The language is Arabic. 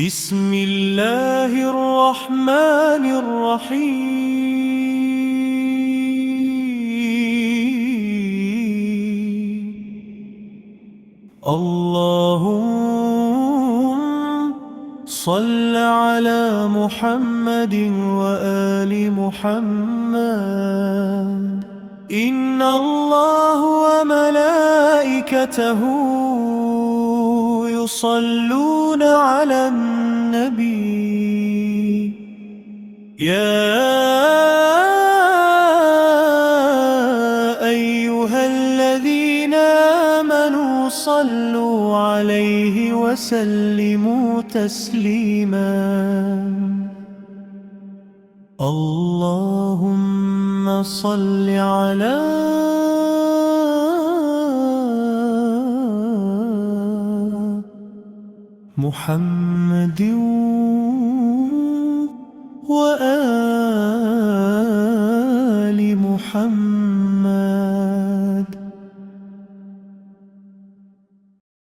بسم الله الرحمن الرحيم. اللهم صل على محمد وآل محمد. إن الله وملائكته يصلون على النبي. يا أيها الذين آمنوا صلوا عليه وسلموا تسليما. اللهم صل على محمد وآل محمد.